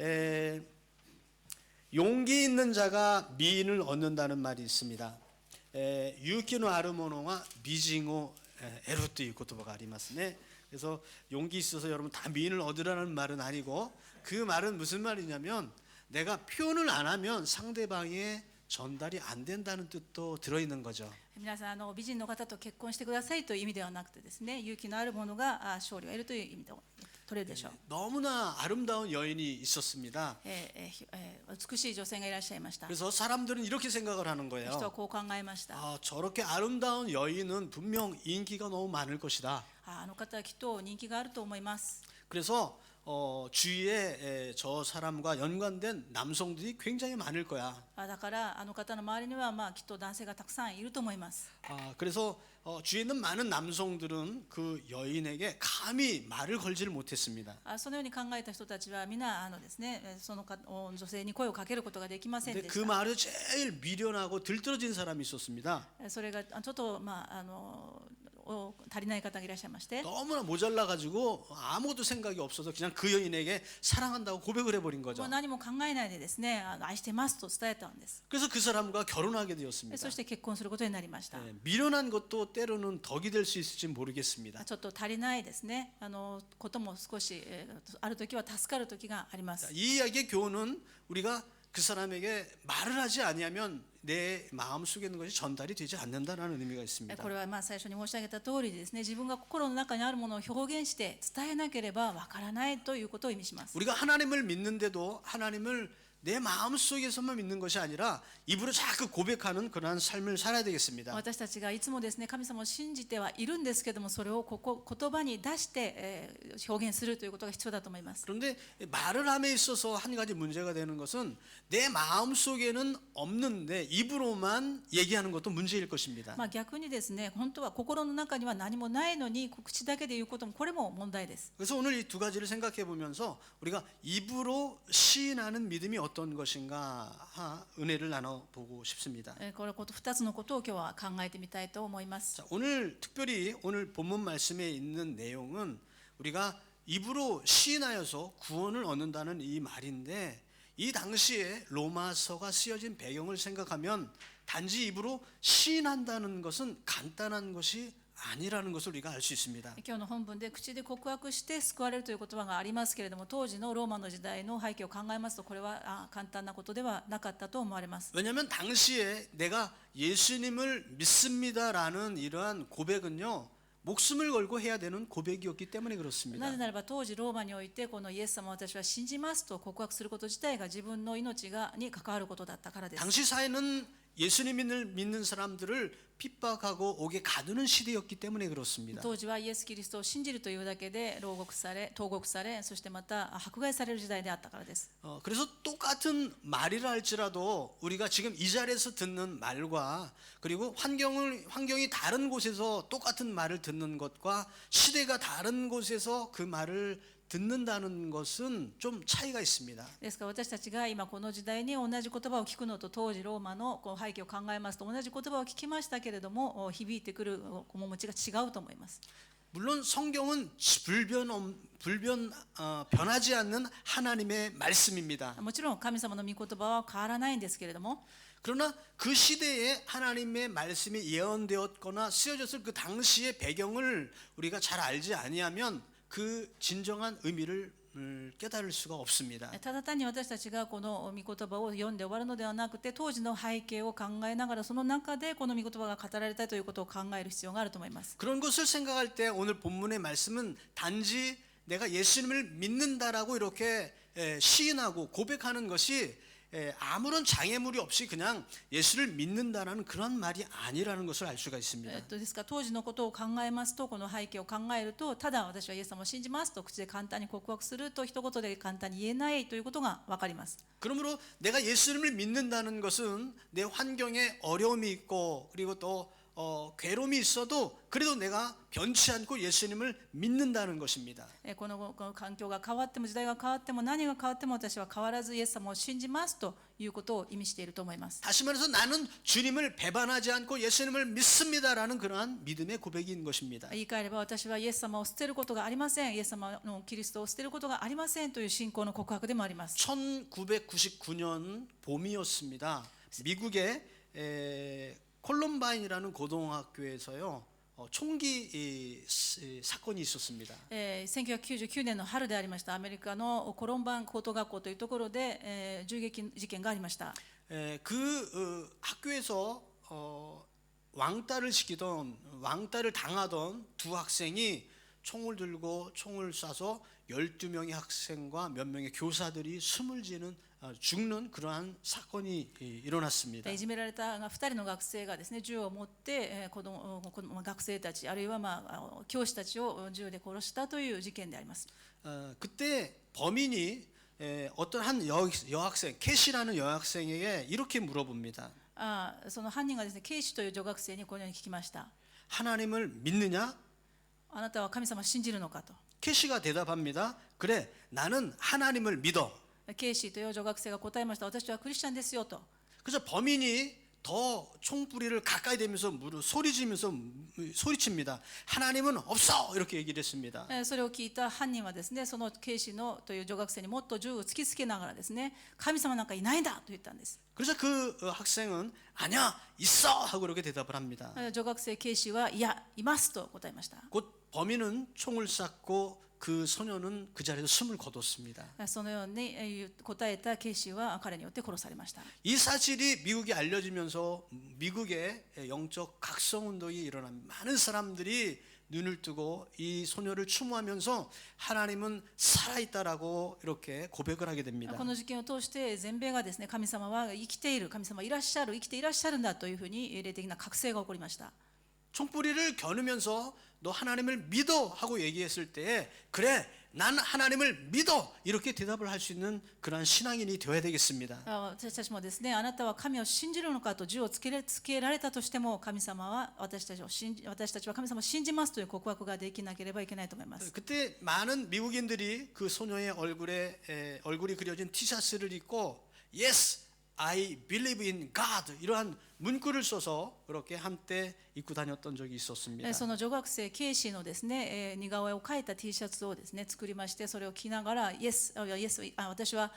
에, 용기 있는 자가 미인을 얻는다는 말이 있습니다. 勇気のある者は美人を得るという言葉がありますね. 그래서 용기 있어서 여러분 다 미인을 얻으라는 말은 아니고, 그 말은 무슨 말이냐면 내가 표현을 안 하면 상대방의 전달이 안 된다는 뜻도 들어있는 거죠. 皆さん美人の方と結婚してくださいという意味ではなくてですね、勇気のある者が勝利を得るという意味で取れるでしょう。 너무나 아름다운 여인이 있었습니다. 美しい女性がいらっしゃいました。 그래서 사람들은 이렇게 생각을 하는 人は 거예요. こう考えました。 저렇게 아름다운 여인은 분명 인기가 너무 많을 것이다. あの方はきっと人気があると思います。 그래서 주위에 저 사람과 연관된 남성들이 굉장히 많을 거야. だからあの方の周りにはきっと男性がたくさんいると思います。 그래서 주위에 있는 많은 남성들은 그 여인에게 감히 말을 걸지를 못했습니다. そのように考えた人たちは皆ですね、その女性に声をかけることができませんで 근데 し 그 た。 말에 제일 미련하고 들떨어진 사람이 있었습니다. それがちょっと足りない方がいらっしゃいまして、 너무나 모자라가지고 아무것도 생각이 없어서 그냥 그 여인에게 사랑한다고 고백을 해버린 も 거죠. う何も考えないでですね、愛してますと伝えたんです。 그래서 그 사람과 결혼하게 되었습니다. そして結婚することになりました。 미련한 것도 때로는 덕이 될 수 있을지 모르겠습니다. ちょっと足りないですね、ことも少しある時は助かる時があります。 이 이야기의 교훈은 우리가 그 사람에게 말을 하지 아니하면 내 마음속에 있는 것이 전달이 되지 않는다는 의미가 있습니다. これは最初に申し上げた通りですね、自分が心の中にあるものを表現して伝えなければわからないということを意味します。 우리가 하나님을 믿는데도 하나님을 내 마음속에서만 믿는 것이 아니라 입으로 자꾸 고백하는 그러한 삶을 살아야 되겠습니다. 私たちがいつもですね、神様を信じてはいるんですけども、それを言葉に出して表現するということが必要だと思います。 그런데 말을 함에 있어서 한 가지 문제가 되는 것은 내 마음속에는 없는데 입으로만 얘기하는 것도 문제일 것입니다. 逆にですね、本当は心の中には何もないのに口だけで言うこともこれも問題です。 그래서 오늘 이 두 가지를 생각해 보면서 우리가 입으로 시인하는 믿음이 어떤 것인가 은혜를 나눠보고 싶습니다. これ2つのことを今日は考えてみたいと思います。 자, 오늘 특별히 오늘 본문 말씀에 있는 내용은 우리가 입으로 시인하여서 구원을 얻는다는 이 말인데, 이 당시에 로마서가 쓰여진 배경을 생각하면 단지 입으로 시인한다는 것은 간단한 것이 아니라는 것을 우리가 알 수 있습니다. 今日の本文で口で告白して救われるという言葉がありますけれども、当時のローマの時代の背景を考えますと、これは簡単なことではなかったと思われます。 왜냐하면 당시에 내가 예수님을 믿습니다라는 이러한 고백은요, 목숨을 걸고 해야 되는 고백이었기 때문에 그렇습니다. なぜならば当時ローマにおいてこのイエス様を私は信じますと告白すること自体が自分の命に関わることだったからです。 당시 사회는 예수님을 믿는 사람들을 핍박하고 옥에 가두는 시대였기 때문에 그렇습니다. 当時はイエス・キリストを信じるというだけで投獄され、そしてまた迫害される時代であったからです。 그래서 똑같은 말이라 할지라도 우리가 지금 이 자리에서 듣는 말과 그리고 환경이 다른 곳에서 똑같은 말을 듣는 것과 시대가 다른 곳에서 그 말을 듣는다는 것은 좀 차이가 있습니다. ですから私たちが今この時代に同じ言葉を聞くのと当時ローマの背景を考えますと、同じ言葉を聞きましたけれども響いてくる面持ちが違うと思います。 물론 성경은 변하지 않는 하나님의 말씀입니다. もちろん神様の御言葉は変わらないんですけれども、 그러나 그 시대에 하나님의 말씀이 예언되었거나 쓰여졌을 그 당시의 배경을 우리가 잘 알지 아니하면 그 진정한 의미를 깨달을 수가 없습니다. ただ単に私たちがこの御言葉を読んで終わるのではなくて、当時の背景を考えながらその中でこの御言葉が語られたということを考える必要があると思います。 그런 것을 생각할 때 오늘 본문의 말씀은 단지 내가 예수님을 믿는다라고 이렇게 시인하고 고백하는 것이 아무런 장애물이 없이 그냥 예수를 믿는다라는 그런 말이 아니라는 것을 알 수가 있습니다. ですから当時のことを考えますと、この背景を考えると、ただ私はイエス様を信じますと口で簡単に告白すると一言で簡単に言えないということが分かります。 그러므로 내가 예수님을 믿는다는 것은 내 환경에 어려움이 있고 그리고 또 괴로움이 있어도 그래도 내가 변치 않고 예수님을 믿는다는 것입니다. この環境が変わっても時代が変わっても何が変わっても私は変わらずイエス様を信じますということを意味していると思います。 다시 말해서 나는 주님을 배반하지 않고 예수님을 믿습니다라는 그러한 믿음의 고백인 것입니다. 言い換えれば私はイエス様を捨てることがありません、イエス様のキリストを捨てることがありませんという信仰の告白でもあります。 1999년 봄이었습니다. 미국의 콜럼바인이라는 고등학교에서요 총기 사건이 있었습니다. 1999年の春でありました。アメリカのコロンバン高等学校というところで、銃撃事件がありました。 학교에서 왕따를 당하던 두 학생이 총을 들고 총을 쏴서 12명의 학생과 몇 명의 교사들이 숨을 죽는 그러한 사건이 일어났습니다. いじめられた2人の学生がですね、銃を持って学生たちあるいは教師たちを銃で殺したという事件であります。 그때 범인이 어떤 한 여학생 캐시라는 여학생에게 이렇게 물어봅니다. その犯人がですね、ケイシという女学生にこのように聞きました。 하나님을 믿느냐? あなたは神様を信じるのかと。 캐시가 대답합니다. 그래, 나는 하나님을 믿어. ケイシという女学生が答えました。私はクリスチャンですよと。 그래서 범인이 더 총부리를 가까이 대면서 소리치면서 소리칩니다. 하나님은 없어 이렇게 얘기를 했습니다. それを聞いた犯人はですね、そのケイシのという女学生にもっと銃を突きつけながらですね、神様なんかいないんだと言ったんです。 그래서 그 학생은 아니야 있어 하고 이렇게 대답을 합니다. 女学生ケイシはいやいますと答えました。 곧 범인은 총을 쐈고 그 소녀는 그 자리에서 숨을 거뒀습니다. そのように答えたケイシは彼によって殺されました。 이 사실이 미국에 알려지면서 미국의 영적 각성 운동이 일어난 많은 사람들이 눈을 뜨고 이 소녀를 추모하면서 하나님은 살아있다라고 이렇게 고백을 하게 됩니다. この事件を通して全米がですね、神様は生きている、神様いらっしゃる、生きていらっしゃるんだというふうに霊的な覚醒が起こりました。 총뿌리를 겨누면서 너 하나님을 믿어 하고 얘기했을 때 그래 난 하나님을 믿어 이렇게 대답을 할 수 있는 그러한 신앙인이 되어야 되겠습니다. 私たちもですね、あなたは神を信じるのかと銃をつけられたとしても神様は私たちは神様を信じますという告白ができなければいけないと思います。 그때 많은 미국인들이 그 소녀의 얼굴이 그려진 티셔츠를 입고 Yes, I believe in God 이러한 문구를 써서 그렇게 한때 입고 다녔던 적이 있었습니다. その女学生ケイシーのですね、似顔絵を描いた T シャツをですね作りまして、それを着ながら私は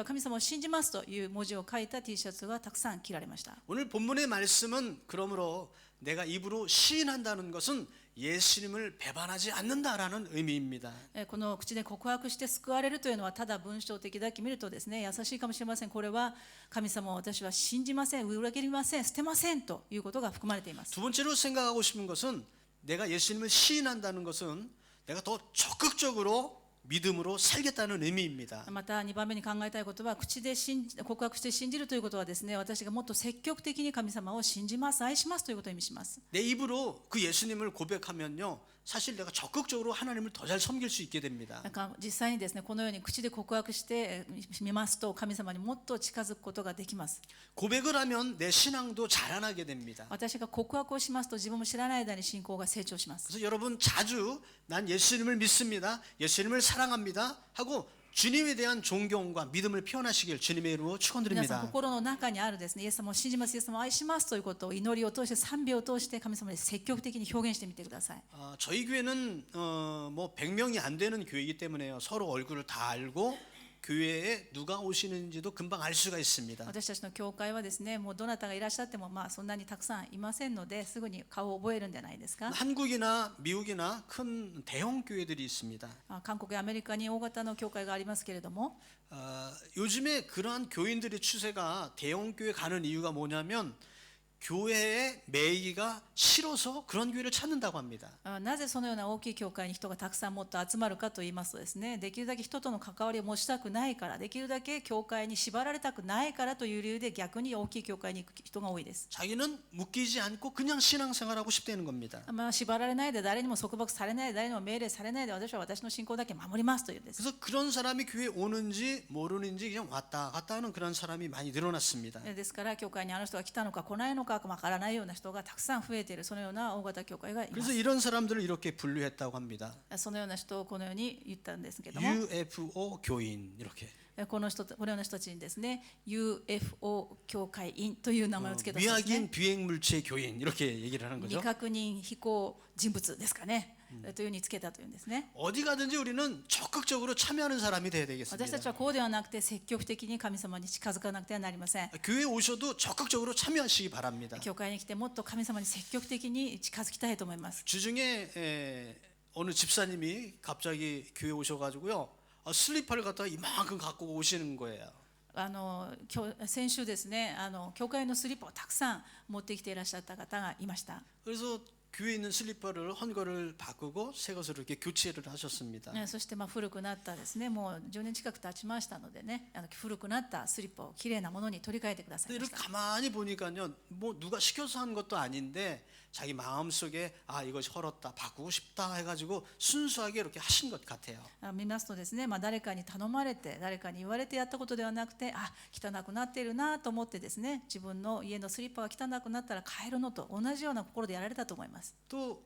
神様を信じますという文字を書いた T シャツがたくさん着られました。 오늘 본문의 말씀은 그러므로 내가 입으로 시인한다는 것은 예수님을 배반하지 않는다라는 의미입니다. この口で告白して救われるというのはただ文章的だけ見るとですね、優しいかもしれません。これは神様を私は信じません、裏切りません、捨てませんということが含まれています。 두 번째로 생각하고 싶은 것은 내가 예수님을 시인한다는 것은 내가 더 적극적으로 믿음으로 살겠다는 의미입니다. また2番目に考えたいことは、口で告白して信じるということはですね、私がもっと積極的に神様を信じます、愛しますということを意味します。 내 입으로 그 예수님을 고백하면요, 사실 내가 적극적으로 하나님을 더 잘 섬길 수 있게 됩니다. なんか実際にですね、このように口で告白してみますと、神様にもっと近づくことができます。 고백을 하면 내 신앙도 자라나게 됩니다. 私が告白をしますと、自分も知らない間に信仰が成長します。 그래서 여러분 자주 난 예수님을 믿습니다, 예수님을 사랑합니다 하고 주님에 대한 존경과 믿음을 표현하시길 주님의 이름으로 皆さん 축원드립니다. 心の中にあるですね、イエス様を信じます、イエス様を愛しますということを祈りを通して賛美を通して神様に積極的に表現してみてください。 저희 교회는 뭐 100명이 안 되는 교회이기 때문에요. 서로 얼굴을 다 알고 교회에 누가 오시는지도 금방 알 수가 있습니다. 私たちの教会はですね、もうどなたがいらっしゃってもそんなにたくさんいませんので、すぐに顔を覚えるんじゃないですか。 한국이나 미국이나 큰 대형 교회들이 있습니다. 韓国やアメリカに大型の教会がありますけれども、 요즘에 그러한 교인들의 추세가 대형 교회 가는 이유가 뭐냐면 교회에 매이기가 싫어서 그런 교회를 찾는다고 합니다. なぜそのような大きい教会に人がたくさんもっと集まるかと言いますとですね、できるだけ人との関わりを持ちたくないから、できるだけ教会に縛られたくないからという理由で逆に大きい教会に行く人が多いです。 자기는 묶이지 않고 그냥 신앙생활하고 싶다는 겁니다. 縛られないで、誰にも束縛されないで、誰にも命令されないで、私は私の信仰だけ守りますというんです。 그래서 그런 사람이 교회에 오는지 모르는지 그냥 왔다 갔다 하는 그런 사람이 많이 늘어났습니다. ですから教会にあの人が来たのか来ないのかかわからないような人がたくさん増えている、そのような大型教会がいま 그래서 す。 이런 사람들을 이렇게 분류했다고 합니다. そのような人をこのように言ったんですけども、 UFO 교인 이렇게. このような人たちにですね、UFO 教会員という名前をつけたんですね。 미확인 비행 물체 교인 이렇게 얘기를 하는 未 거죠. 確認飛行人物ですかね、というふうにつけたというんですね。 어디 가든지 우리는 적극적으로 참여하는 사람이 돼야 私た 되겠습니다. ちはこうではなくて積極的に神様に近づかなくてはなりません。 교회 오셔도 적극적으로 참여하시기 바랍니다. 教会に来てもっと神様に積極的に近づきたいと思います。 주중에 어느 집사님이 갑자기 교회 오셔가지고요 슬리퍼를 갖다가 이만큼 갖고 오시는 거예요. 先週ですね、教会のスリッパをたくさん持ってきていらっしゃった方がいました。 그래서 교회에 있는 슬리퍼를 헌 거를 바꾸고 새 것으로 이렇게 교체를 하셨습니다. そして古くなったですね、もう10年近く経ちましたのでね、古くなったスリッパをきれいなものに取り替えてください 근데 まし 이렇게 た。 가만히 보니까요, 뭐 누가 시켜서 한 것도 아닌데 자기 마음 속에 아 이것이 헐었다, 바꾸고 싶다 해가지고 순수하게 이렇게 하신 것 같아요. 見ますとですね、誰かに頼まれて誰かに言われてやったことではなくて、汚くなっているなと思ってですね、自分の家のスリッパが汚くなったら変えるのと同じような心でやられたと思います。 또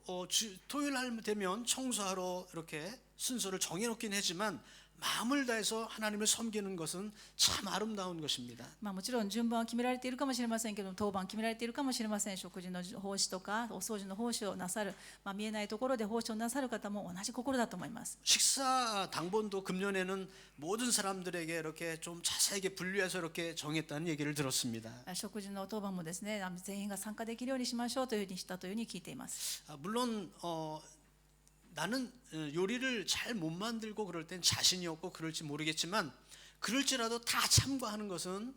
토요일 날 되면 청소하러 이렇게 순서를 정해놓긴 하지만 마음을 다해서 하나님을 섬기는 것은 참 아름다운 것입니다. もちろん順番は決められているかもしれませんけども、当番決められているかもしれません。食事の奉仕とかお掃除の奉仕をなさる、見えないところで奉仕をなさる方も同じ心だと思います。 식사 당번도 금년에는 모든 사람들에게 이렇게 좀 자세하게 분류해서 이렇게 정했다는 얘기를 들었습니다. 食事の当番もですね、全員が参加できるようにしましょうというふうにしたというふうに聞いています。 물론 나는 요리를 잘 못 만들고 그럴 땐 자신이 없고 그럴지 모르겠지만 그럴지라도 다 참고하는 것은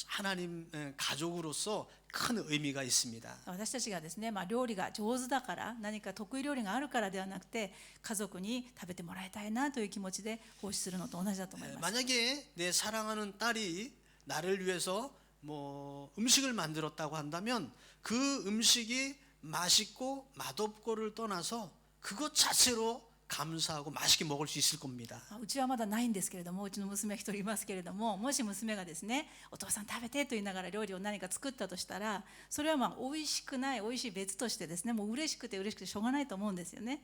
하나님 가족으로서 큰 의미가 있습니다. 私たちがですね、料理が上手だから何か得意料理があるからではなくて、家族に食べてもらいたいなという気持ちで奉仕するのと同じだと思います。 만약에 내 사랑하는 딸이 나를 위해서 뭐 음식을 만들었다고 한다면 그 음식이 맛있고 맛없고를 떠나서 그것 자체로 감사하고 맛있게 먹을 수 있을 겁니다. うちはまだないんですけれども、うちの娘一人いますけれども、もし娘がですね、お父さん食べてと言いながら料理を何か作ったとしたら、それは美味しくない美味しい別としてですね、もう嬉しくてしょうがないと思うんですよね。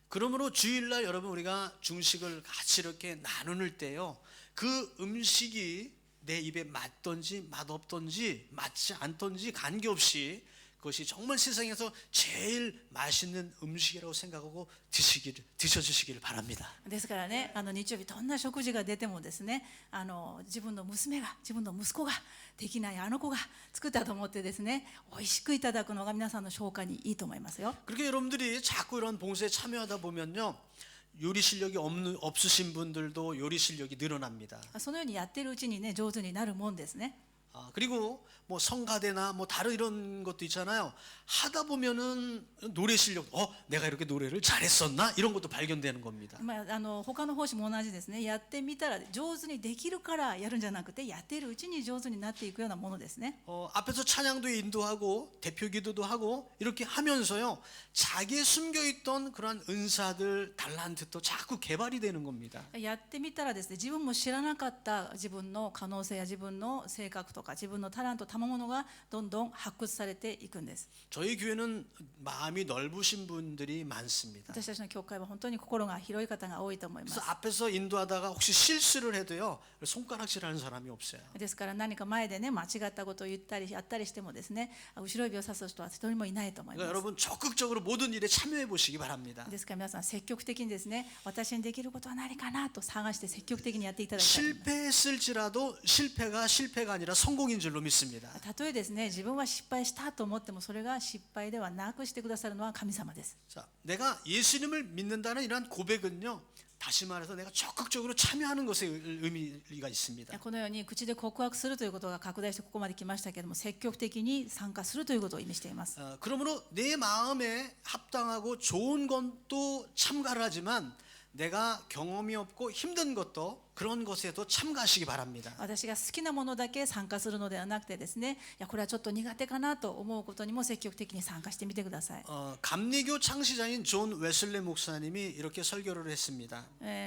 그러므로 주일날 여러분 우리가 중식을 같이 이렇게 나눌 때요, 그 음식이 내 입에 맞던지 맛없던지 맞지 않던지 관계없이 그것이 정말 세상에서 제일 맛있는 음식이라고 생각하고 드셔주시기를 바랍니다. ですからね、日曜日どんな食事が出てもですね、自分の娘が自分の息子ができない子が作ったと思ってですね、美味しくいただくのが皆さんの消化にいいと思いますよ。 그렇게 여러분들이 자꾸 이런 봉사에 참여하다 보면요, 요리 실력이 없으신 분들도 요리 실력이 늘어납니다. そのようにやってるうちにね、上手になるもんですね。 그리고 뭐 성가대나 뭐 다른 이런 것도 있잖아요. 하다 보면은 노래 실력, 내가 이렇게 노래를 잘했었나 이런 것도 발견되는 겁니다. 他の奉仕も同じですね。やってみたら上手にできるからやるんじゃなくて、やっているうちに上手になっていくようなものですね。 앞에서 찬양도 인도하고 대표 기도도 하고 이렇게 하면서요, 자기의 숨겨있던 그러한 은사들, 달란트도 자꾸 개발이 되는 겁니다. やってみたらですね、自分も知らなかった自分の可能性や自分の性格とか自分のタラント、賜物がどんどん発掘されていくんです。 저희 교회는 마음이 넓으신 분들이 많습니다. 私たちの教会は本当に心が広い方が多いと思いま 그래서 す。 앞에서 인도하다가 혹시 실수를 해도요, 손가락질하는 사람이 없어요. ですから何か前でね、間違ったことを言ったりやったりしてもですね、後ろ指を指す人は一人もいないと思い 그러니까 ます。 여러분 적극적으로 모든 일에 참여해 보시기 바랍니다. ですから皆さん積極的にですね、私にできることは何かなと探して積極的にやっていただきたいと思います。 실패했을지라도 실패가 아니라 성공인 줄로 믿습니다. たとえですね、自分は失敗したと思ってもそれが失敗ではなくしてくださるのは神様です。 자, 내가 예수님을 믿는다는 이러한 고백은요, 다시 말해서 내가 적극적으로 참여하는 것에 의미가 있습니다. このように口で告白するということが拡大してここまで来ましたけれども、積極的に参加するということを意味しています。 그러므로 내 마음에 합당하고 좋은 건 또 참가를 하지만 내가 경험이 없고 힘든 것도 그런 것에도 참가하시기 바랍니다. 私が好きなものだけ参加するのではなくてですね、いやこれはちょっと苦手かなと思うことにも積極的に参加してみてください。 감리교 창시자인 존 웨슬레 목사님이 이렇게 설교를 했습니다.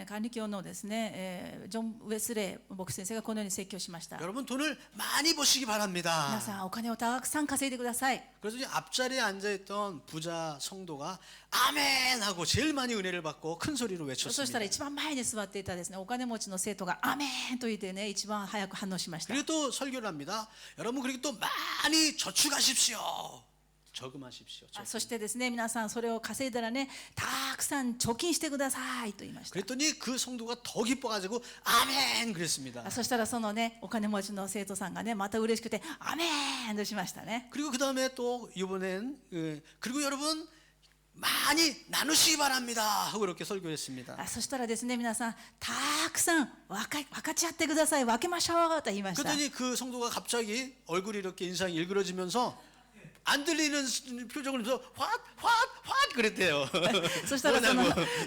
管理教のですね、ジョン・ウェスレー牧師先生がこのように説教しました。 여러분 돈을 많이 버시기 皆 바랍니다. さんお金をたくさん稼いでください。 그래서 이제 앞자리에 앉아있던 부자 성도가 아멘 하고 제일 많이 은혜를 받고 큰 소리로 そした 외쳤습니다. ら一番前に座っていたですね、お金持ちの生徒がアメンと言ってね、一番早く反応しました。 그리고 또 설교를 합니다. 여러분 그렇게 또 많이 저축하십시오. 저금하십시오. そしてですね、皆さんそれを稼いだらね、たくさん貯金してくださいと言いました。 그랬더니 그 성도가 더 기뻐가지고 아멘 그랬습니다. そしたらそのね、お金持ちの生徒さんがね、また嬉しくてアメンとしましたね。 그리고 그 다음에 또 이번엔 그리고 여러분 많이 나누시기 바랍니다 하고 이렇게 설교했습니다. そしたらですね、皆さんたくさん分かち合ってください、分けましょうと言いました。 그랬더니 그 성도가 갑자기 얼굴이 이렇게 인상이 일그러지면서 안 들리는 표정을 해서 왓 그랬대요. そしたら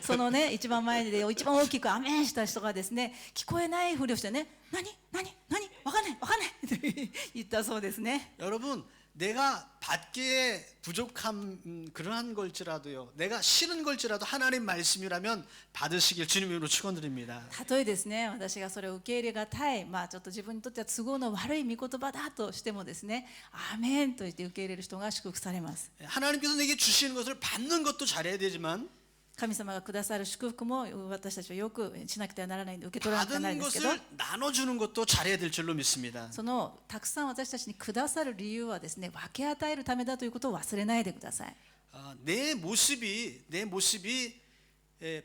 そのね、一番前で一番大きくアメンした人がですね、聞こえないふりをしてね、何わかんないって言ったそうですね。 여러분 내가 받기에 부족한 그러한 걸지라도요, 내가 싫은 걸지라도 하나님 말씀이라면 받으시길 주님으로 축원드립니다. たとえですね、私がそれを受け入れがたい、ちょっと自分にとっては都合の悪い御言葉だとしてもですね、アーメンと言って受け入れる人が祝福されます。 하나님께서 내게 주시는 것을 받는 것도 잘해야 되지만 神様がくださる祝福も私たちはよくしなくてはならないので受け取らなきゃならない 받은 んですけど、 것을 나눠주는 것도 잘해야 될 줄로 믿습니다. そのたくさん私たちにくださる理由はですね、分け与えるためだということを忘れないでください。 내 모습이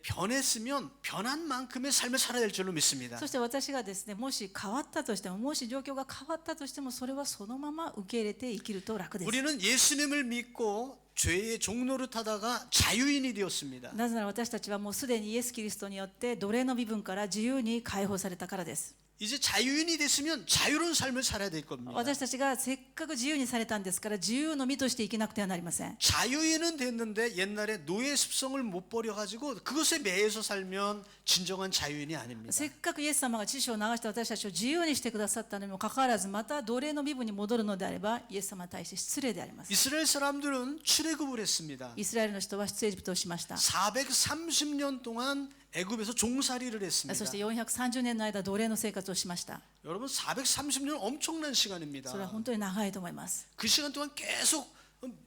변했으면 변한 만큼의 삶을 살아야 될 줄로 믿습니다. そして私がですね、もし変わったとしても、もし状況が変わったとしても、それはそのまま受け入れて生きると楽です。 우리는 예수님을 믿고 죄의 종로를 타다가 자유인이 되었습니다. なぜなら私たちはもうすでにイエス・キリストによって奴隷の身分から自由に解放されたからです。 이제 자유인이 됐으면 자유로운 삶을 살아야 될 겁니다. 私たちがせっかく自由にされたんですから、自由の身として生きなくてはなりません。 자유인은 됐는데 옛날에 노예 습성을 못 버려가지고 그것에 매여서 살면 진정한 자유인이 아닙니다. せっかくイエス様が知識を流して私たちを自由にしてくださったのにもかかわらず、また奴隷の身分に戻るのであれば、イエス様に対して失礼であります。 이스라엘 사람들은 출애굽을 했습니다. イスラエルの人は出エジプトをしました。 430년 동안 애굽에서 종살이를 했습니다. そして430年の間奴隷の生活をしました。 여러분 430년 엄청난 시간입니다. それは本当に長いと思います。 그 시간 동안 계속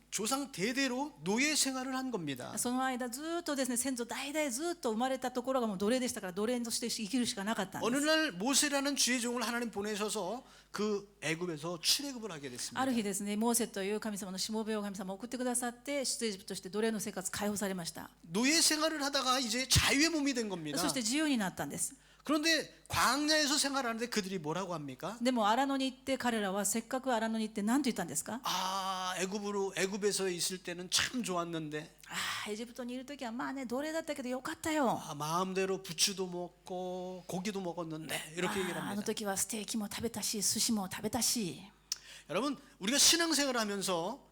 조상 대대로 노예 생활을 한 겁니다. その間ずっとですね、先祖代々ずっと生まれたところがもう奴隷でしたから、奴隷として生きるしかなかったんで 어느 す。 날 모세라는 주의 종을 하나님 보내셔서 그 애굽에서 출애굽을 하게 됐습니다. ある日ですね、モーセという神様のしもべを神様が送ってくださって、出エジプトとして奴隷の生活解放されました。 노예 생활을 하다가 이제 자유의 몸이 된 겁니다. そして自由になったんです。 그런데 광야에서 생활하는데 그들이 뭐라고 합니까? でも荒野に行って彼らはせっかく荒野に行って何と言ったんですか？ 애굽에서 있을 때는 참 좋았는데 エジプトにいる時はまあね、奴隷だったけどよかったよ。 마음대로 부추도 먹고 고기도 먹었는데 이렇게 얘기를 あの 합니다. 時はステーキも食べたし、寿司も食べたし。 여러분 우리가 신앙생활을 하면서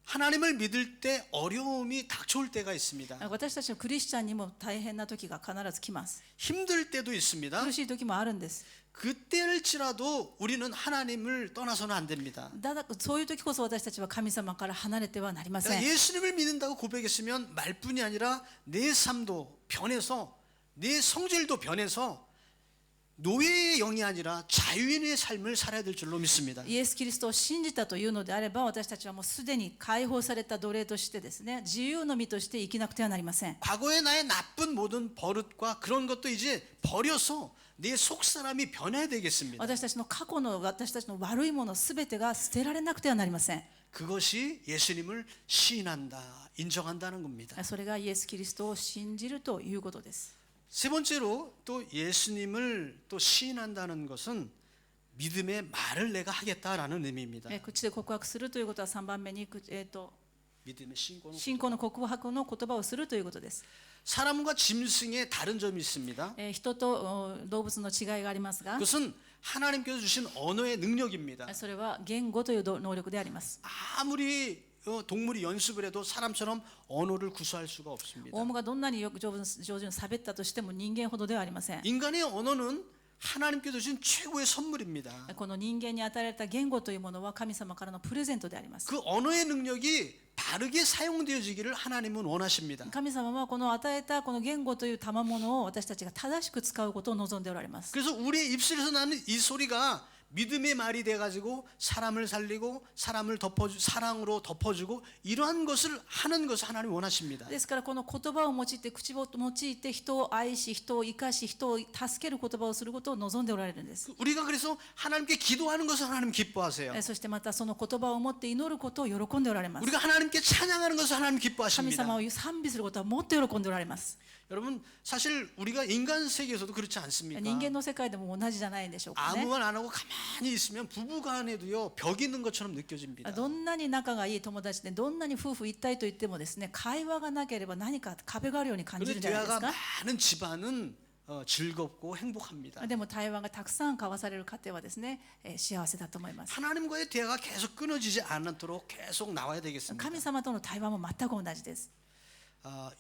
하나님을 믿을 때 어려움이 닥쳐올 때가 있습니다. 私たちのクリスチャンにも大変な時が必ず来ます。 힘들 때도 있습니다. 苦しい時もあるんです。 그때일지라도 우리는 하나님을 떠나서는 안 됩니다. そういう時こそ私たちは神様から離れてはなりませ 내가 ん。 예수님을 믿는다고 고백했으면 말뿐이 아니라 내 삶도 변해서 내 성질도 변해서 노예의 영이 아니라 자유인의 삶을 살아야 될 줄로 믿습니다. イエス・キリストを信じたというのであれば、私たちはもうすでに解放された奴隷としてですね、自由の身として生きなくてはなりません。 과거의 나의 나쁜 모든 버릇과 그런 것도 이제 버려서 내 속사람이 변해야 되겠습니다. 私たちの過去の私たちの悪いものすべてが捨てられなくてはなりません。 그것이 예수님을 시인한다, 인정한다는 겁니다. それがイエス・キリストを信じるということです。 세 번째로 또 예수님을 또 시인한다는 것은 믿음의 말을 내가 하겠다라는 의미입니다. 口で告白するということは3番目に、 믿음의 신고는 信仰の告白の言葉をするということです。 사람과 짐승의 다른 점이 있습니다. 人と動物の違いがありますが、 그것은 하나님께서 주신 언어의 능력입니다. それは言語という能力であります。 아무리 동물이 연습을 해도 사람처럼 언어를 구사할 수가 없습니다. オウムがどんなによく上手に喋ったとしても人間ほどではありません。 인간의 언어는 하나님께 주신 최고의 선물입니다. この人間に与えられた言語というものは神様からのプレゼントであります。 그 언어의 능력이 바르게 사용되어지기를 하나님은 원하십니다. 神様はこの与えたこの言語という賜物を私たちが正しく使うことを望んでおられます。 그래서 우리의 입술에서 나는 이 소리가 믿음의 말이 돼가지고 사람을 살리고 사람을 사랑으로 덮어주고 이러한 것을 하는 것을 하나님 원하십니다. ですからこの言葉を用いて口を用いて人を愛し人を生かし人を助ける言葉をすることを望んでおられるんです。 우리가 그래서 하나님께 기도하는 것을 하나님 기뻐하세요. そしてまたその言葉を持って祈ることを喜んでおられます。 우리가 하나님께 찬양하는 것을 하나님 神 기뻐하십니다. 様を賛美することはもっと喜んでおられます。 여러분 사실 우리가 인간 세계에서도 그렇지 않습니까? 人間の世界でも同じじゃないでしょうかね。 아무 말 안 하고 가만히 있으면 부부간에도요 벽이 있는 것처럼 느껴집니다. どんなに仲がいい友達でどんなに夫婦一体と言ってもですね、会話がなければ何か壁があるように感じる 그런데 んじゃないです 대화가 か。 많은 집안은 즐겁고 행복합니다. でも対話がたくさん交わされる家庭はですね、幸せだと思います。 하나님과의 대화가 계속 끊어지지 않도록 계속 나와야 되겠습니다. 神様との対話も全く同じです。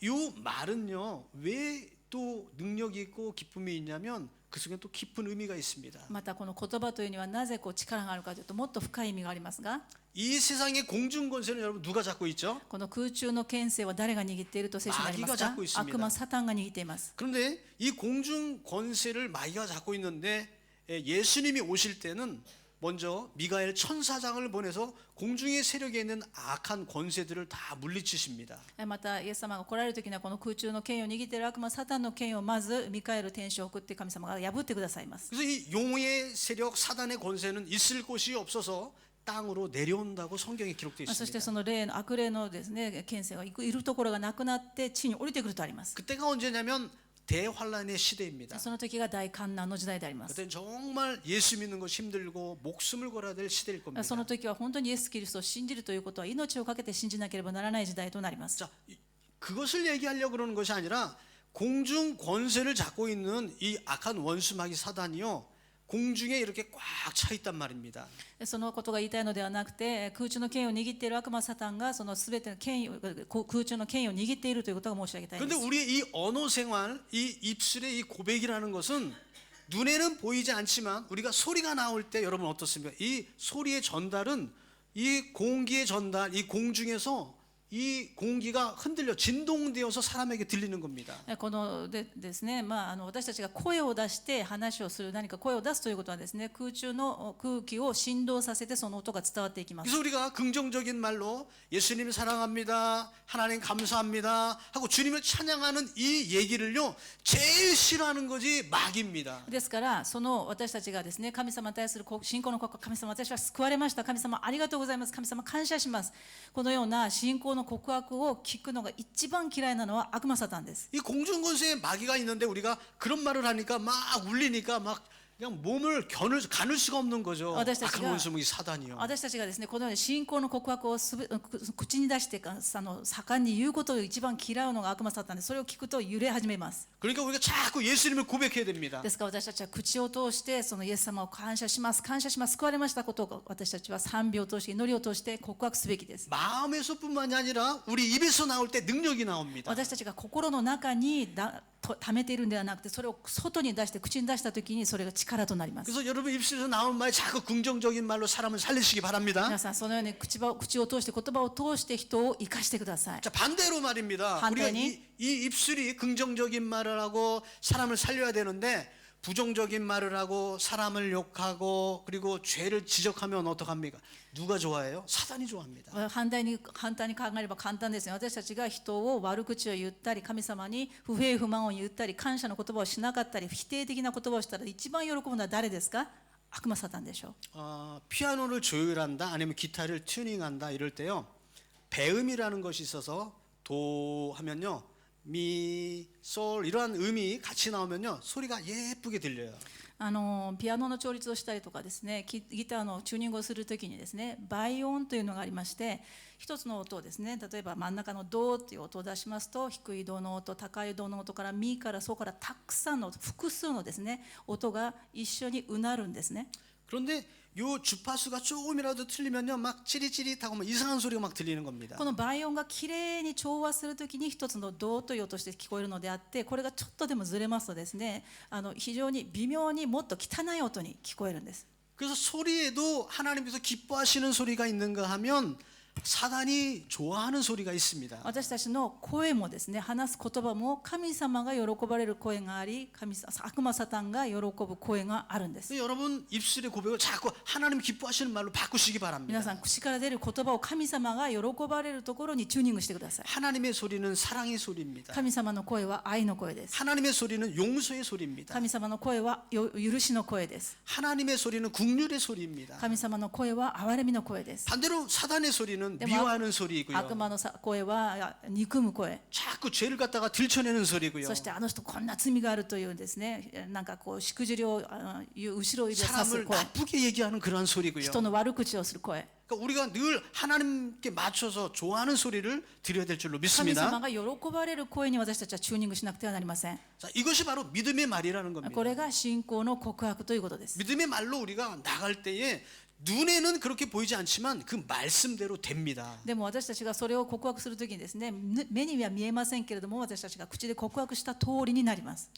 이 말은요 왜 또 능력이 있고 기쁨이 있냐면 그 속에 또 깊은 의미가 있습니다. またこの言葉というにはなぜこう力があるかというともっと深い意味がありますが、 이 세상의 공중 권세는 여러분 누가 잡고 있죠? この空中の権勢は誰が握っていると聖書にあります 마귀가 か 잡고 있습니다. 悪魔サタンが握っています。 그런데 이 공중 권세를 마귀가 잡고 있는데 예수님이 오실 때는 먼저 미가엘 천사장을 보내서 공중의 세력에 있는 악한 권세들을 다 물리치십니다. またイエス様が来られる時にはこの空中の権威を握っている悪魔サタンの権威をまずミカエル天使を送って神様が破ってくださいます。 그래서 이 용의 세력 사단의 권세는 있을 곳이 없어서 땅으로 내려온다고 성경에 기록되어 そして 있습니다. その霊の悪霊のですね権勢がいるところがなくなって地に降りてくるとあります。 그때가 언제냐면 대환란의 시대입니다. その時が大観難の時代であります。 그때 정말 예수 믿는 것이 힘들고 목숨을 걸어야 될 시대일 겁니다. その時は本当にイエス・キリストを信じるということは命を懸けて信じなければならない時代となります。 자, 그것을 얘기하려고 그러는 것이 아니라 공중 권세를 잡고 있는 이 악한 원수 마귀 사단이요 공중에 이렇게 꽉 차 있단 말입니다. そのことが言いたいのではなくて、空中の権威を握っている悪魔サタンがそのすべての権威、空中の権威を握っているということが申し上げたいんで 그런데 す。 우리의 이 언어 생활, 이 입술의 이 고백이라는 것은 눈에는 보이지 않지만 우리가 소리가 나올 때 여러분 어떻습니까? 이 소리의 전달은 이 공기의 전달, 이 공중에서 이 공기가 흔들려 진동되어서 사람에게 들리는 겁니다. このですね、私たちが声を出して話をする、何か声を出すということはですね、空中の空気を振動させてその音が伝わっていきます。 그래서 우리가 긍정적인 말로 예수님 사랑합니다, 하나님 감사합니다 하고 주님을 찬양하는 이 얘기를요 제일 싫어하는 것이 마귀입니다. ですからその私たちがですね神様に対する信仰の告白、神様私は救われました、神様ありがとうございます、神様感謝します、このような信仰の告白を聞くのが一番嫌いなのは悪魔サタンです。 이 공중권세에 마귀가 있는데 우리가 그런 말을 하니까 막 울리니까 막 그냥 몸을 가눌 수가 없는 거죠.私たちが 악한 원수무기 사단이요. 私たちがですねこのように信仰の告白を口に出して盛んに言うことを一番嫌うのが悪魔サタンで、それを聞くと揺れ始めます。 그러니까 우리가 자꾸 예수님을 고백해야 됩니다. ですから私たちは口を通してそのイエス様を感謝します、感謝します、救われましたことを私たちは賛美を通して祈りを通して告白すべきです。 마음에서뿐만이 아니라 우리 입에서 나올 때 능력이 나옵니다. 私たちが心の中に溜めているんではなくて、それを外に出して口に出した時にそれが力となります。 그래서 여러분 입술에서 나온 말이 자꾸 긍정적인 말로 사람을 살리시기 바랍니다. 皆さんそのように口を通して言葉を通して人を生かしてください。 자, 반대로 말입니다. 우리가 반대니? 이 입술이 긍정적인 말을 하고 사람을 살려야 되는데 부정적인 말을 하고 사람을 욕하고 그리고 죄를 지적하면 어떡합니까? 누가 좋아해요? 사단이 좋아합니다. 反対に考えれば簡単ですね。私たちが人を悪口を言ったり、神様に不平不満を言ったり、感謝の言葉をしなかったり、否定的な言葉をしたら一番喜ぶのは誰ですか？悪魔サタンでしょう。 피아노를 조율한다 아니면 기타를 튜닝한다 이럴 때요 배음이라는 것이 있어서 도 하면요 미, 솔 이러한 음이 같이 나오면요 소리가 예쁘게 들려요. ピアノの調律をしたりとかですね、ギターのチューニングをするときにですね、倍音というのがありまして、一つの音をですね、例えば真ん中のドという音を出しますと、低いドの音、高いドの音からミからソからたくさんの複数のですね音が一緒にうなるんですね。 그런데 요 주파수가 조금이라도 틀리면요, 막 찌릿찌릿하고 막 이상한 소리가 막 들리는 겁니다. この倍音がきれいに調和するときに一つのドという音として聞こえるのであって、これがちょっとでもずれますとですね、非常に微妙にもっと汚い音に聞こえるんです。 그래서 소리에도 하나님께서 기뻐하시는 소리가 있는가 하면 사단이 좋아하는 소리가 있습니다. 私たちの声もですね、話す言葉も神様が喜ばれる声があり、悪魔サタンが喜ぶ声があるんです。 여러분 입술의 고백을 자꾸 하나님 기뻐하시는 말로 바꾸시기 皆 바랍니다. さん口から出る言葉を神様が喜ばれるところにチューニングしてください。 하나님의 소리는 사랑의 소리입니다. 神様の声は愛の声です。 하나님의 소리는 용서의 소리입니다. 神様の声は許しの声です。 하나님의 소리는 국률의 소리입니다. 神様の声は憐れみの声です。 반대로 사단의 소리는 네, 미워하는 소리이고요. 悪魔の声は憎む声。 자꾸 죄를 갖다가 들춰내는 소리고요. そしてあの人こんな罪があるというですね、なんかこうしくじりを後ろ指をさす 사람을 声、 나쁘게 얘기하는 그러한 소리고요. 人の悪口をする声。 그러니까 우리가 늘 하나님께 맞춰서 좋아하는 소리를 드려야 될 줄로 神 믿습니다. 様が喜ばれる声に私たちはチューニングしなくてはなりません。 자, 이것이 바로 믿음의 말이라는 겁니다. これが信仰の告白ということです。 믿음의 말로 우리가 나갈 때에 눈에는 그렇게 보이지 않지만 그 말씀대로 됩니다. でも私たちがそれを告白するときにですね、目には見えませんけれども、私たちが口で告白した通りになります。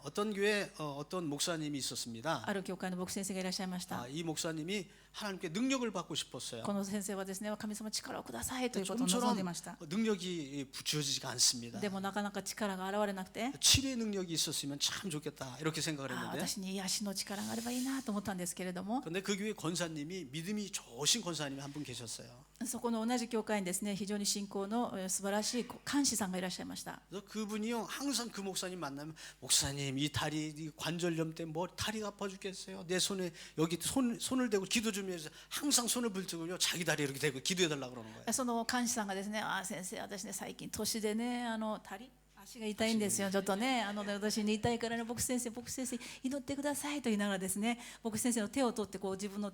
어떤 교회 어떤 목사님이 있었습니다. ある教会の牧師先生がいらっしゃいました。 이 목사님이 하나님께 능력을 받고 싶었어요. この先生はですね、神様力をくださいということを望んでい 좀처럼 ました。 능력이 주어지지가 않습니다. でもなかなか力が現れなくて、 치료의 능력이 있었으면 참 좋겠다 이렇게 생각을 ああ 했는데 私に癒しの力があればいいなと思ったんですけれども、 근데 그 교회 권사님이 믿음이 좋으신 권사님이 한 분 계셨어요. そこの同じ教会にですね、非常に信仰の素晴らしい監視さんがいらっしゃいました。 그래서 그분이요 항상 그 목사님 만나면 목사님 이 다리 이 관절염 때문에 뭐 다리가 아파 죽겠어요. 내 손에 여기 손을 대고 기도 좀 해주세요. 항상 손을 불뜨고요 자기 다리 이렇게 대고 기도해 달라고 그러는 거예요. その監視さんがですね、ああ先生、私ね最近年でね、足が痛いんですよ、ちょっとね、私に痛いからね、牧師先生祈ってくださいと言いながらですね、牧師先生の手を取ってこう自分の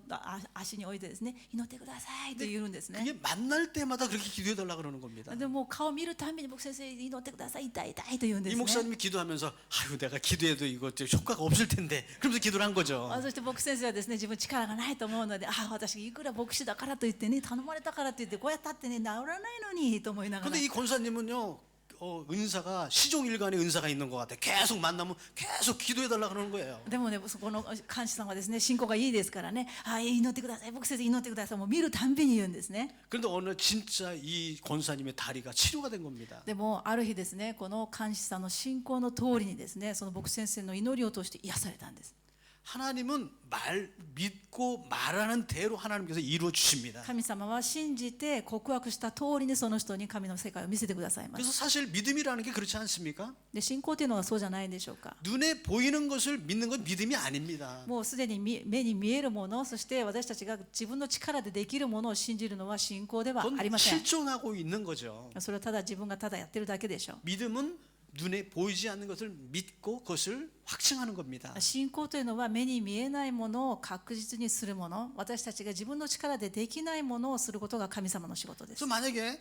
足に置いてですね、祈ってくださいと言うんですね。 그게 만날 때마다 그렇게 기도해 달라고 그러는 겁니다. でも顔見るたびに牧師先生祈ってください、痛い痛いと言うんで 이 すね。 목사님이 기도하면서 아유 내가 기도해도 이거 효과가 없을 텐데 그러면서 기도를 한 거죠. そして牧師先生はですね、自分力がないと思うので、私いくら牧師だからといってね、頼まれたからといってこうやったってね治らないのにと思いながら。 근데 이 권사님은요 은사가 시종일관의 은사가 있는 것 같아. 계속 만나면 계속 기도해 달라 그러는 거예요. でもね、そこの監視さんはですね、信仰がいいですからね、祈ってください、牧師先生祈ってください、もう見るたんびに言うんですね。 그런데 어느 진짜 이 권사님의 다리가 치료가 된 겁니다. でもある日ですね、この監視さんの信仰の通りにですね、その牧師先生の祈りを通して癒されたんです。 하나님은 믿고 말하는 대로 하나님께서 이루어 주십니다. 神様は信じて告白した通りにその人に神の世界を見せてくださいます。 그래서 사실 믿음이라는 게 그렇지 않습니까? で、信仰というのはそうじゃないんでしょうか。 눈에 보이는 것을 믿는 건 믿음이 아닙니다. もうすでに目に見えるもの、そして私たちが自分の力でできるものを信じるのは信仰では 그건 ありません。 실존하고 있는 거죠. それはただ自分がただやってるだけでしょう。 믿음은 눈에 보이지 않는 것을 믿고 그것을 확증하는 겁니다. 信仰というのは目に見えないものを確実にするもの、私たちが自分の力でできないものをすることが神様の仕事です。 그래서 만약에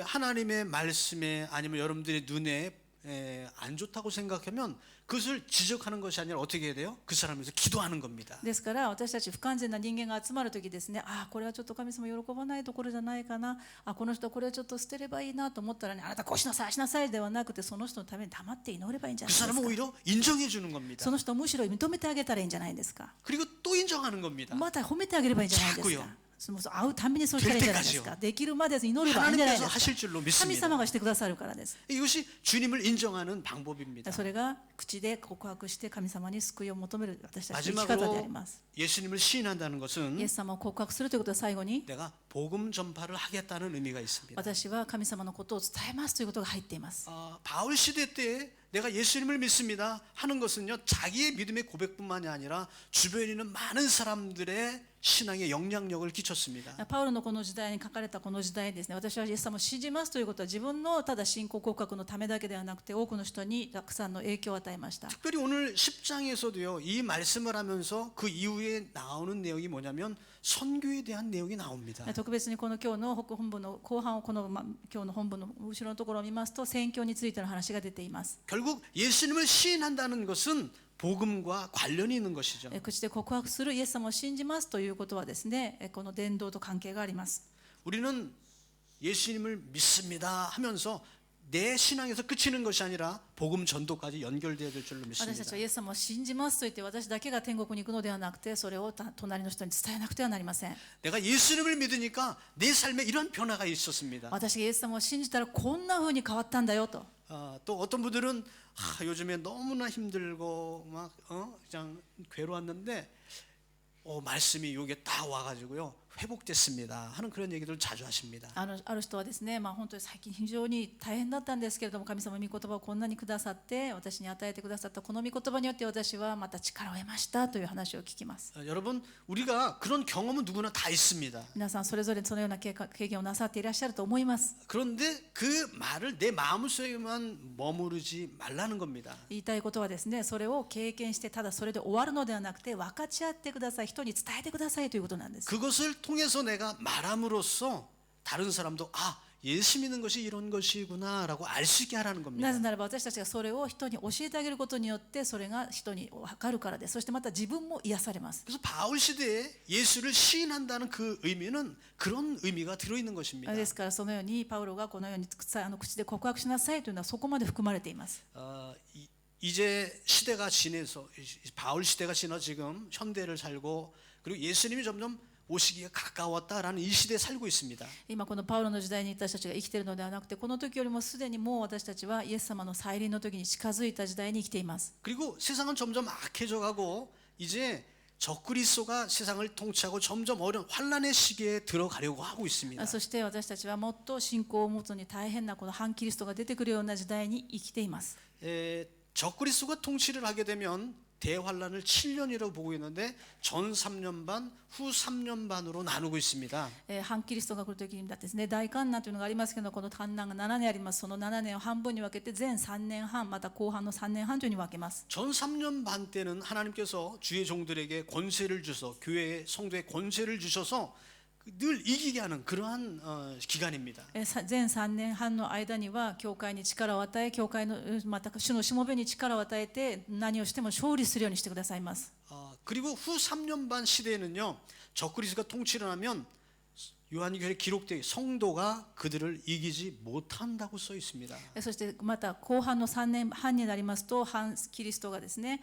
하나님의 말씀에 아니면 여러분들의 눈에 안 좋다고 생각하면 그것을 지적하는 것이 아니라 어떻게 해야 돼요? 그 사람을 위해서 기도하는 겁니다. ですから私たち不完全な人間が集まるときですね、これはちょっと神様喜ばないところじゃないかな、この人これはちょっと捨てればいいなと思ったらね、あなたこうしなさいしなさいではなくて、その人のために黙って祈ればいいんじゃ 그 ないです 사람은 か。 오히려 인정해 주는 겁니다. その人をむしろ認めてあげたらいいんじゃないですか。 그리고 또 인정하는 겁니다. また褒めてあげればいいんじゃないですか。 자꾸요. 会うたんびにそうしたらいいんじゃないですか。できるまで祈ればいいんじゃないで 하나님께서 すか。 하실 줄로 神 믿습니다. 様がしてくださるからです。 이것이 주님을 인정하는 방법입니다. それが口で告白して神様に救いを求める私たちの生き方であ 마지막으로 ります。 예수님을 시인한다는 イ 것은 エス様を告白するということは最後に、 내가 복음 전파를 하겠다는 의미가 있습니다. 私は神様のことを伝えますということが入っています。 바울 시대 때 내가 예수님을 믿습니다 하는 것은요 자기의 믿음의 고백뿐만이 아니라 주변에 있는 많은 사람들의 신앙에 영향력을 끼쳤습니다. パウロのこの時代に書かれたこの時代にですね、私はイエス様を信じますということは自分のただ信仰告白のためだけではなくて、多くの人にたくさんの影響を与えました。 특별히 오늘 10장에서도요 이 말씀을 하면서 그 이후에 나오는 내용이 뭐냐면 선교에 대한 내용이 나옵니다. 特別にこの今日の本文の後半を今日の本文の後ろのところを見ますと、宣教についての話が出ています。 결국 예수님을 시인한다는 것은 복음과 관련이 있는 것이죠. 口で告白するイエス様を信じますということはですね、この伝道と関係があります。 우리는 예수님을 믿습니다 하면서 내 신앙에서 그치는 것이 아니라 복음 전도까지 연결되어야 될 줄로 私た 믿습니다. ちはイエス様を信じますと言って私だけが天国に行くのではなくて、それを隣の人に伝えなくてはなりません。 내가 예수님을 믿으니까 내 삶에 이런 변화가 있었습니다. 私がイエス様を信じたらこんな風に変わったんだよと。 또 어떤 분들은 요즘에 너무나 힘들고 막 그냥 괴로웠는데 말씀이 여기에 딱 와가지고요 회복됐습니다 하는 그런 얘기들 자주 하십니다. ある人はですね、本当に最近非常に大変だったんですけれども、神様の御言葉をこんなにくださって私に与えてくださったこの御言葉によって私はまた力を得ましたという話を聞きます。 여러분 우리가 그런 경험은 누구나 다 있습니다. 皆さんそれぞれそのような経験をなさっていらっしゃると思います。 그런데 그 말을 내 마음속에만 머무르지 말라는 겁니다. 言いたいことはですね、それを経験してただそれで終わるのではなくて分かち合ってください、人に伝えてくださいということなんです。 그것을 통해서 내가 말함으로써 다른 사람도 예수 믿는 것이 이런 것이구나라고 알 수 있게 하라는 な 겁니다. ぜならば私たちがそれを人に教えてあげることによってそれが人に分かるからです。そしてまた自分も癒されます。 그래서 바울 시대에 예수를 시인한다는 그 의미는 그런 의미가 들어 있는 것입니다. ですからそのようにパウロがこのように口で告白しなさいというのはそこまで含まれています。 이제 시대가 지내서 바울 시대가 지나 지금 현대를 살고 그리고 예수님이 점점 오시기가 가까웠다라는 이 시대에 살고 있습니다. 今このパウロの時代に私たちが生きているのではなくて、この時よりもすでにもう私たちはイエス様の再臨の時に近づいた時代に生きています。 그리고 세상은 점점 악해져 가고 이제 적그리스도가 세상을 통치하고 점점 어려운 환란의 시기에 들어가려고 하고 있습니다. そして私たちはもっと信仰を持つに大変なこの反キリストが出てくるような時代に生きています。 적그리스도가 통치를 하게 되면 대환란을 7년이라고 보고 있는데 전 3년 반, 후 3년 반으로 나누고 있습니다. 反キリストが来る時にですね、大観難というのがありますけど、この観難が7年あります。その7年を半分に分けて前3年半また後半の3年半というに分けます。 전 3년 반 때는 하나님께서 주의 종들에게 권세를 주셔서 교회의 성도에 권세를 주셔서 늘 이기게 하는 그러한 기간입니다. 前3年半の間には教会に力を与え、教会のまた主のしもべに力を与えて何をしても勝利するようにしてくださいます。 그리고 후 3년 반 시대에는요 적그리스도가 통치를 하면 요한계시록에 기록된 성도가 그들을 이기지 못한다고 써 있습니다. そしてまた後半の3年半になりますと反キリストがですね、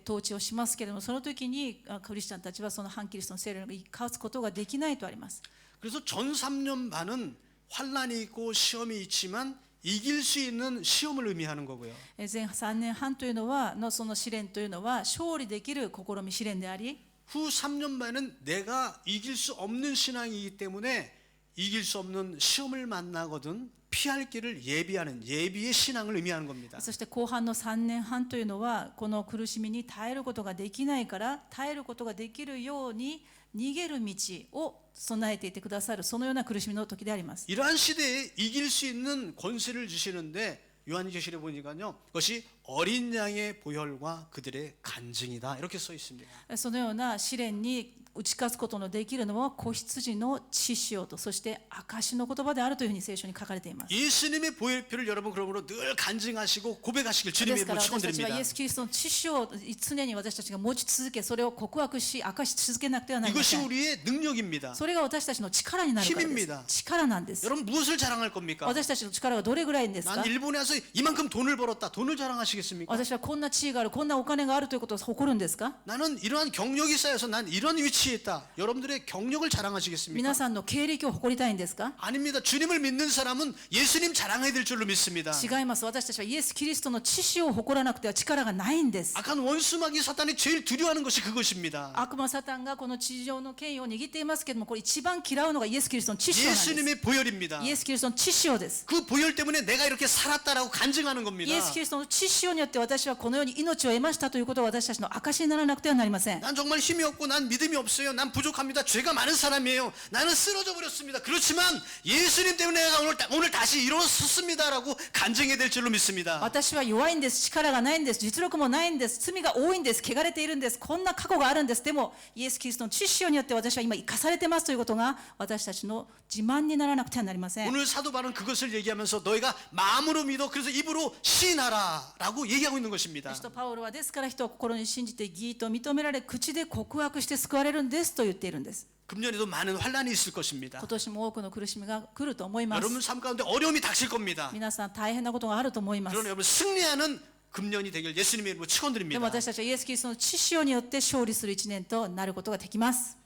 統治をしますけれども、その時にクリスチャンたちはその反キリストの勢力に勝つことができないとあります。 그래서 전 3년 반은 환란이 있고 시험이 있지만 이길 수 있는 시험을 의미하는 거고요. 前3年半というのはその試練というのは勝利できる試み試練であり、 후 3년 반은 내가 이길 수 없는 신앙이기 때문에 이길 수 없는 시험을 만나거든 피할 길을 예비하는 예비의 신앙을 의미하는 겁니다. そして後半の3年半というのはこの苦しみに耐えることができないから耐えることができるように逃げる道を備えていてくださる、そのような苦しみの時であります。 이러한 시대에 이길 수 있는 권세를 주시는데 요한계시록에 보니까요 그것이 어린 양의 보혈과 그들의 간증이다 이렇게 써 있습니다. そのような試練に打ち勝つことのできるのは子羊の血潮と、そして証の言葉であるというふうに聖書に書かれています。 예수님의 보혈표를 여러분 그러므로 늘 간증하시고 고백하시길 で 주님의 すから 이름으로 私たちは 축원드립니다. イエス・キリストの血潮を常に私たちが持ち続け、それを告白し証し続けなくてはなりま 이것이 せん。 우리의 능력입니다. それが私たちの力になるからで 힘입니다. す。力なんです。 여러분 무엇을 자랑할 겁니까? 私たちの力がどれぐらいですか？ 난 일본에 와서 이만큼 돈을 벌었다. 돈을 자랑하시겠습니까? 私はこんな地位がある、こんなお金があるということを誇るんですか？ 나는 이러한 경력이 쌓여서 난 이런 위치에 있다. 여러분들의 경력을 자랑하시겠습니까? 皆さんの経歴を誇りたいんですか？ 아닙니다. 주님을 믿는 사람은 예수님 자랑해야 될 줄로 믿습니다. 違います。私たちはイエス・キリストの知識を誇らなくては力がないんです。 악한 원수마귀 사탄이 제일 두려워하는 것이 그것입니다. 悪魔サタンがこの地上の権威を握っていますけれども、これ一番嫌うのがイエス・キリストの知識なんです。 예수님의 보혈입니다. イエス・キリストの知識です。 그 보혈 때문에 내가 이렇게 살았다라고 간증하는 イ 겁니다. エス・キリストの知識によって私はこのように命を得ましたということが私たちの証にならなくてはなりません。 난 정말 힘이 없고 난 믿음이 없어요. 난 부족합니다. 죄가 많은 사람이에요. 나는 쓰러져 버렸습니다. 그렇지만 예수님 때문에 내가 오늘 다시 일어섰습니다라고 간증해야 될 줄로 믿습니다. 私は弱いんです、力がないんです、実力もないんです、罪が多いんです、汚れているんです、こんな過去があるんです。でもイエス・キリストの知識によって私は今生かされてますということが私たちの自慢にならなくてはなりません。 오늘 사도 바울은 그것을 얘기하면서 너희가 마음으로 믿어 그래서 입으로 시인하라라고 하고 얘기하고 있는 것입니다. 使徒パウロはですから人は心に信じて義と認められ口で告白して救われるんですと言っているんです。 금년에도 많은 환란이 있을 것입니다. 今年も多くの苦しみが来ると思います。 여러분 삶 가운데 어려움이 닥칠 겁니다. 皆さん大変なことがあると思います。 그러나 여러분 승리하는 금년이 되길 예수님의 이름으로 でも 축원드립니다. 私たちはイエス・キリストの血潮によって勝利する一年となることができます。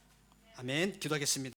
아멘. 기도하겠습니다.